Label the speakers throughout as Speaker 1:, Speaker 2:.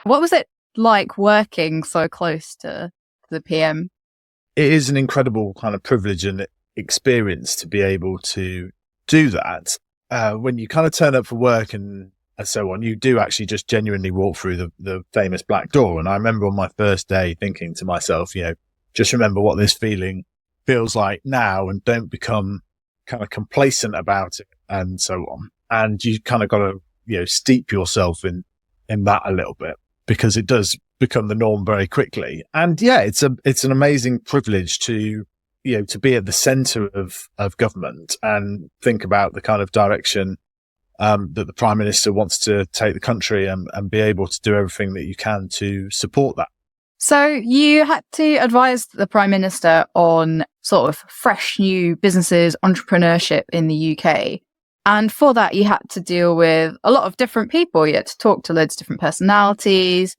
Speaker 1: What was it like working so close to the PM?
Speaker 2: It is an incredible kind of privilege and experience to be able to do that. When you kind of turn up for work and so on, you do actually just genuinely walk through the famous black door. And I remember on my first day thinking to myself, just remember what this feeling feels like now and don't become kind of complacent about it and so on. And you kind of got to, steep yourself in that a little bit because it does become the norm very quickly. And yeah, it's an amazing privilege to be at the center of government and think about the kind of direction that the Prime Minister wants to take the country and be able to do everything that you can to support that.
Speaker 1: So you had to advise the Prime Minister on sort of fresh new businesses, entrepreneurship in the UK. And for that, you had to deal with a lot of different people. You had to talk to loads of different personalities,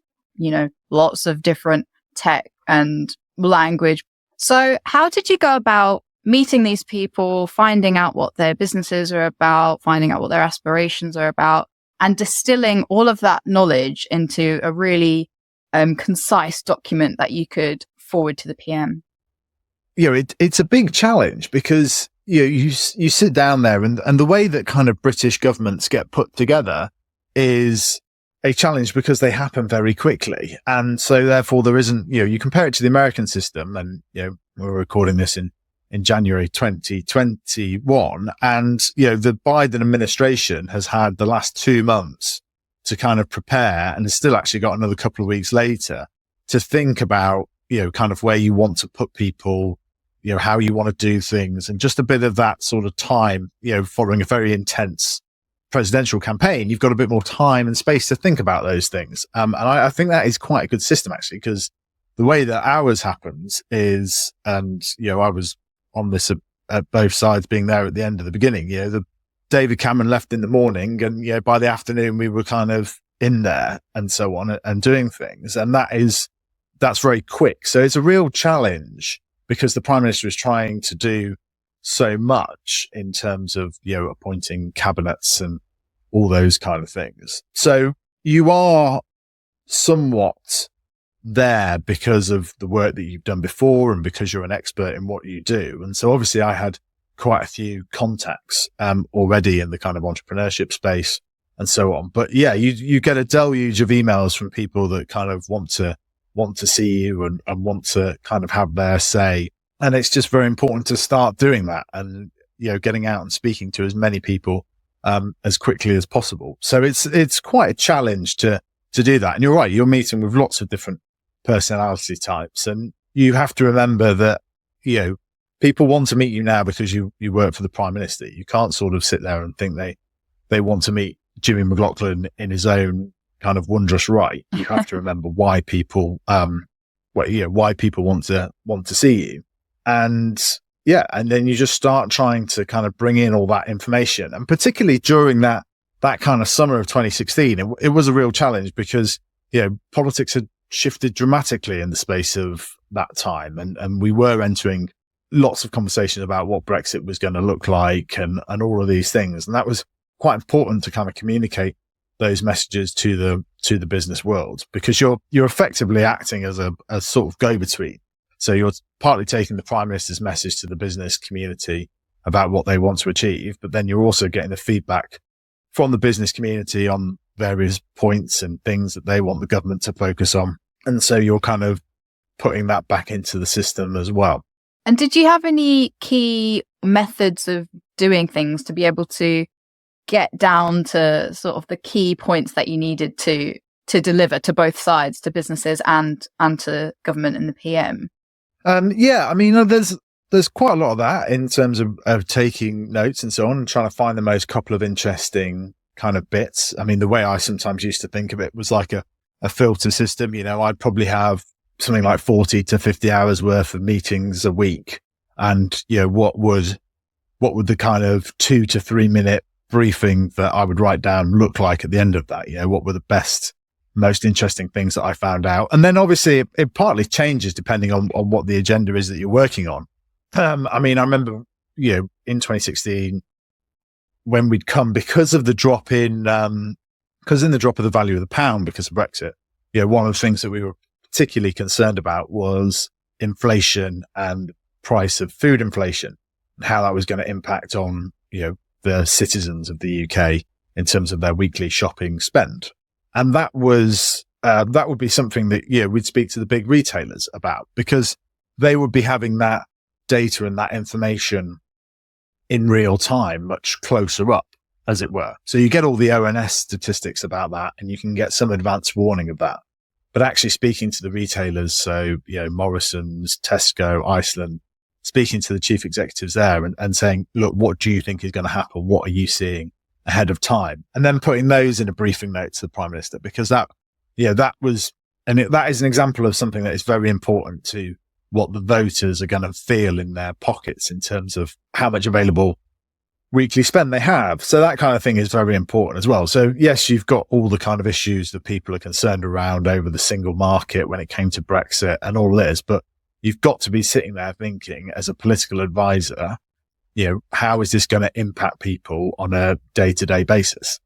Speaker 1: lots of different tech and language. So how did you go about meeting these people, finding out what their businesses are about, finding out what their aspirations are about, and distilling all of that knowledge into a really concise document that you could forward to the PM?
Speaker 2: It's a big challenge because you sit down there and the way that kind of British governments get put together is a challenge because they happen very quickly. And so therefore there isn't, you compare it to the American system and, we're recording this in January 2021. And, the Biden administration has had the last 2 months to kind of prepare and has still actually got another couple of weeks later to think about, kind of where you want to put people, how you want to do things and just a bit of that sort of time, following a very intense presidential campaign, you've got a bit more time and space to think about those things. And I think that is quite a good system actually, because the way that ours happens is, and, I was on this at both sides being there at the end of the beginning, David Cameron left in the morning and, by the afternoon we were kind of in there and so on and doing things. And that's very quick. So it's a real challenge because the Prime Minister is trying to do so much in terms of, appointing cabinets and all those kind of things. So you are somewhat there because of the work that you've done before and because you're an expert in what you do. And so obviously I had quite a few contacts already in the kind of entrepreneurship space and so on. But yeah, you get a deluge of emails from people that kind of want to see you and want to kind of have their say. And it's just very important to start doing that and, getting out and speaking to as many people as quickly as possible. So it's quite a challenge to do that. And you're right, you're meeting with lots of different personality types. And you have to remember that, people want to meet you now because you work for the Prime Minister. You can't sort of sit there and think they want to meet Jimmy McLoughlin in his own kind of wondrous right. You have to remember why people, why people want to see you. And and then you just start trying to kind of bring in all that information. And particularly during that kind of summer of 2016, it was a real challenge because, politics had shifted dramatically in the space of that time. And we were entering lots of conversations about what Brexit was going to look like and all of these things. And that was quite important to kind of communicate those messages to the business world, because you're effectively acting as a sort of go-between. So you're partly taking the Prime Minister's message to the business community about what they want to achieve, but then you're also getting the feedback from the business community on various points and things that they want the government to focus on. And so you're kind of putting that back into the system as well.
Speaker 1: And did you have any key methods of doing things to be able to get down to sort of the key points that you needed to deliver to both sides, to businesses and to government and the PM?
Speaker 2: There's quite a lot of that in terms of taking notes and so on and trying to find the most couple of interesting kind of bits. I mean, the way I sometimes used to think of it was like a filter system. I'd probably have something like 40 to 50 hours worth of meetings a week. And, what would the kind of 2 to 3 minute briefing that I would write down look like at the end of that? What were the best, most interesting things that I found out? And then obviously it partly changes depending on what the agenda is that you're working on. I remember, in 2016, when we'd come because of the drop in the value of the pound because of Brexit, one of the things that we were particularly concerned about was inflation and price of food inflation and how that was going to impact on, the citizens of the UK in terms of their weekly shopping spend. And that would be something that, we'd speak to the big retailers about, because they would be having that data and that information in real time, much closer up, as it were. So you get all the ONS statistics about that, and you can get some advance warning of that. But actually speaking to the retailers, so, Morrison's, Tesco, Iceland, speaking to the chief executives there and saying, look, what do you think is going to happen? What are you seeing ahead of time? And then putting those in a briefing note to the Prime Minister, because that is an example of something that is very important to what the voters are going to feel in their pockets in terms of how much available weekly spend they have. So that kind of thing is very important as well. So yes, you've got all the kind of issues that people are concerned around over the single market when it came to Brexit and all this, but you've got to be sitting there thinking as a political advisor, how is this going to impact people on a day-to-day basis?